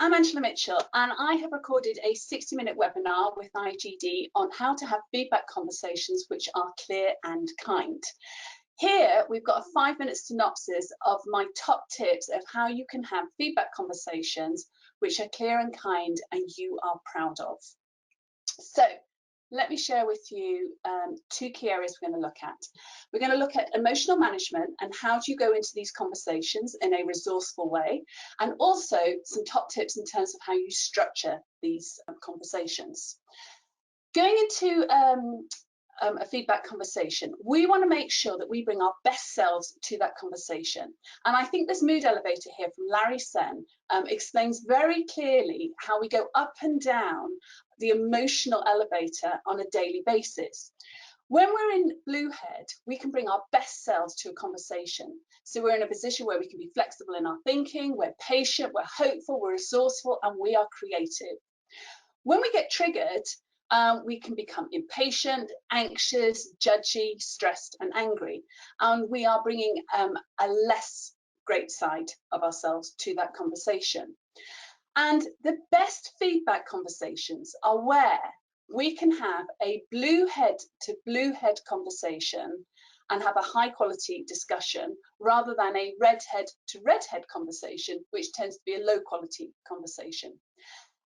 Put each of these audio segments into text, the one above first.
I'm Angela Mitchell, and I have recorded a 60-minute webinar with IGD on how to have feedback conversations which are clear and kind. Here, we've got a 5-minute synopsis of my top tips of how you can have feedback conversations which are clear and kind and you are proud of. So, let me share with you 2 key areas we're going to look at. We're going to look at emotional management and how do you go into these conversations in a resourceful way, and also some top tips in terms of how you structure these conversations. Going into a feedback conversation, we want to make sure that we bring our best selves to that conversation. And I think this mood elevator here from Larry Sen explains very clearly how we go up and down the emotional elevator on a daily basis. When we're in Bluehead, we can bring our best selves to a conversation. So we're in a position where we can be flexible in our thinking, we're patient, we're hopeful, we're resourceful, and we are creative. When we get triggered, we can become impatient, anxious, judgy, stressed, and angry. And we are bringing a less great side of ourselves to that conversation. And the best feedback conversations are where we can have a Bluehead to Bluehead conversation and have a high quality discussion rather than a redhead to redhead conversation, which tends to be a low quality conversation.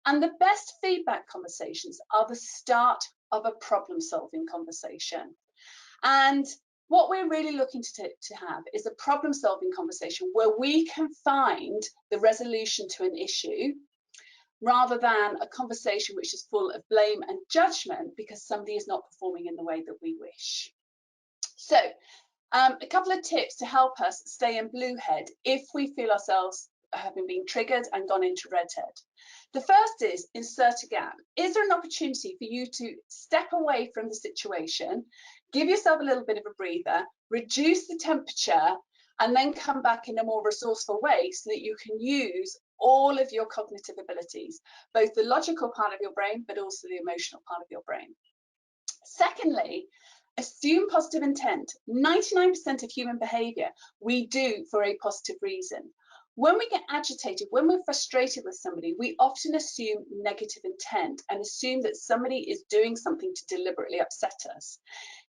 And the best feedback conversations are the start of a problem solving conversation. And what we're really looking to have is a problem solving conversation where we can find the resolution to an issue rather than a conversation which is full of blame and judgment because somebody is not performing in the way that we wish. So a couple of tips to help us stay in Bluehead if we feel ourselves having been triggered and gone into redhead. The first is insert a gap. Is there an opportunity for you to step away from the situation, give yourself a little bit of a breather, reduce the temperature, and then come back in a more resourceful way so that you can use all of your cognitive abilities, both the logical part of your brain, but also the emotional part of your brain. Secondly, assume positive intent. 99% of human behavior we do for a positive reason. When we get agitated, when we're frustrated with somebody, we often assume negative intent and assume that somebody is doing something to deliberately upset us.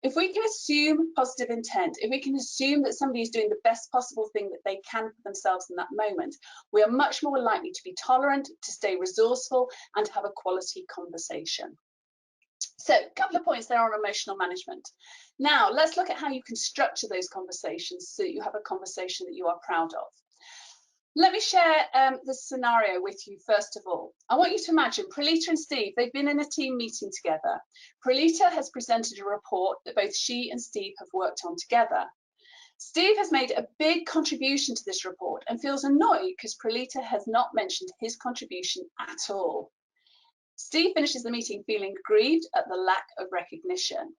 If we can assume positive intent, if we can assume that somebody is doing the best possible thing that they can for themselves in that moment, we are much more likely to be tolerant, to stay resourceful, and to have a quality conversation. So a couple of points there on emotional management. Now, let's look at how you can structure those conversations so that you have a conversation that you are proud of. Let me share the scenario with you first of all. I want you to imagine Pralita and Steve, they've been in a team meeting together. Pralita has presented a report that both she and Steve have worked on together. Steve has made a big contribution to this report and feels annoyed because Pralita has not mentioned his contribution at all. Steve finishes the meeting feeling grieved at the lack of recognition.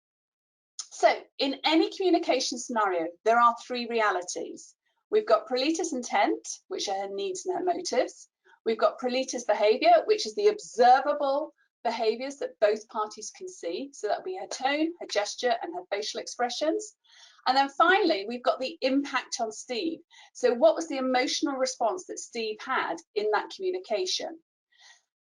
So in any communication scenario, there are 3 realities. We've got Pralita's intent, which are her needs and her motives. We've got Pralita's behavior, which is the observable behaviors that both parties can see. So that'll be her tone, her gesture, and her facial expressions. And then finally, we've got the impact on Steve. So what was the emotional response that Steve had in that communication?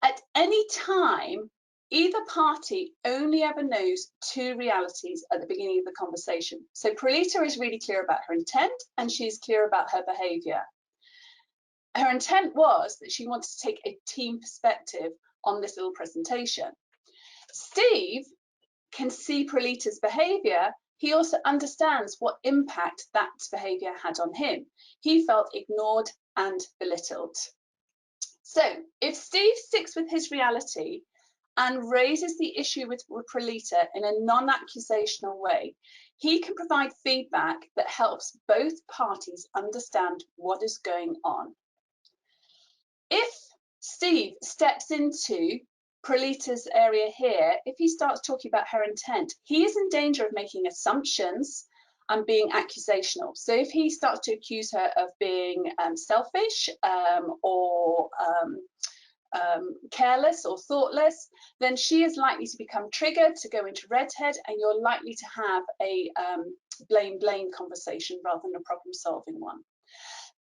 At any time, either party only ever knows 2 realities at the beginning of the conversation. So Pralita is really clear about her intent and she's clear about her behavior. Her intent was that she wanted to take a team perspective on this little presentation. Steve can see Pralita's behavior. He also understands what impact that behavior had on him. He felt ignored and belittled. So if Steve sticks with his reality and raises the issue with Pralita in a non-accusational way, he can provide feedback that helps both parties understand what is going on. If Steve steps into Pralita's area here, if he starts talking about her intent, he is in danger of making assumptions and being accusational. So if he starts to accuse her of being selfish or careless or thoughtless, then she is likely to become triggered, to go into redhead, and you're likely to have a blame conversation rather than a problem solving one.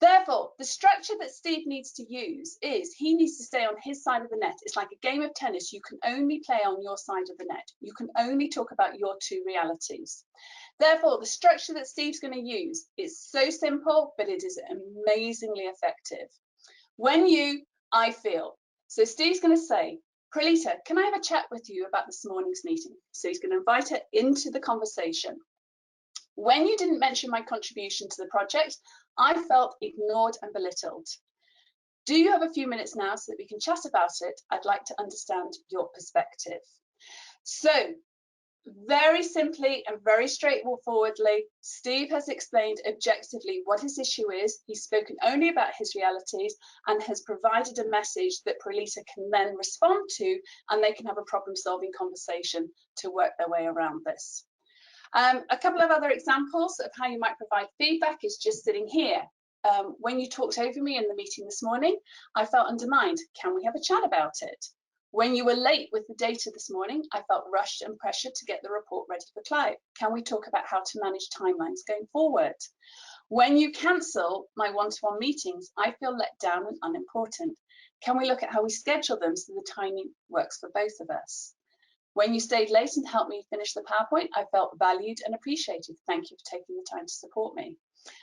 Therefore, the structure that Steve needs to use is he needs to stay on his side of the net. It's like a game of tennis. You can only play on your side of the net. You can only talk about your two realities. Therefore, the structure that Steve's going to use is so simple, but it is amazingly effective. When you, I feel. So Steve's going to say, Pralita, can I have a chat with you about this morning's meeting? So he's going to invite her into the conversation. When you didn't mention my contribution to the project, I felt ignored and belittled. Do you have a few minutes now so that we can chat about it? I'd like to understand your perspective. So, very simply and very straightforwardly, Steve has explained objectively what his issue is. He's spoken only about his realities and has provided a message that Pralita can then respond to, and they can have a problem-solving conversation to work their way around this. A couple of other examples of how you might provide feedback is just sitting here. When you talked over me in the meeting this morning, I felt undermined. Can we have a chat about it? When you were late with the data this morning, I felt rushed and pressured to get the report ready for client. Can we talk about how to manage timelines going forward? When you cancel my one-to-one meetings, I feel let down and unimportant. Can we look at how we schedule them so the timing works for both of us? When you stayed late and helped me finish the PowerPoint, I felt valued and appreciated. Thank you for taking the time to support me.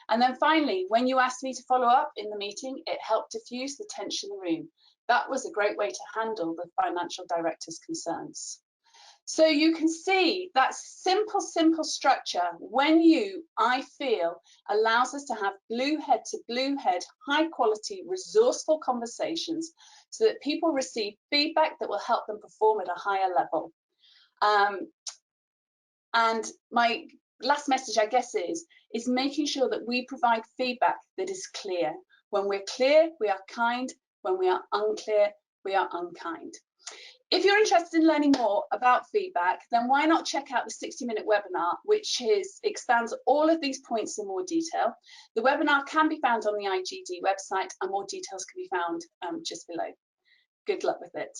And then finally, when you asked me to follow up in the meeting, it helped diffuse the tension in the room. That was a great way to handle the financial director's concerns. So you can see that simple structure, when you, I feel, allows us to have blue head to blue head, high quality, resourceful conversations so that people receive feedback that will help them perform at a higher level. And my last message, I guess, is making sure that we provide feedback that is clear. When we're clear, we are kind. When we are unclear, we are unkind. If you're interested in learning more about feedback, then why not check out the 60-minute webinar, which expands all of these points in more detail. The webinar can be found on the IGD website, and more details can be found just below. Good luck with it.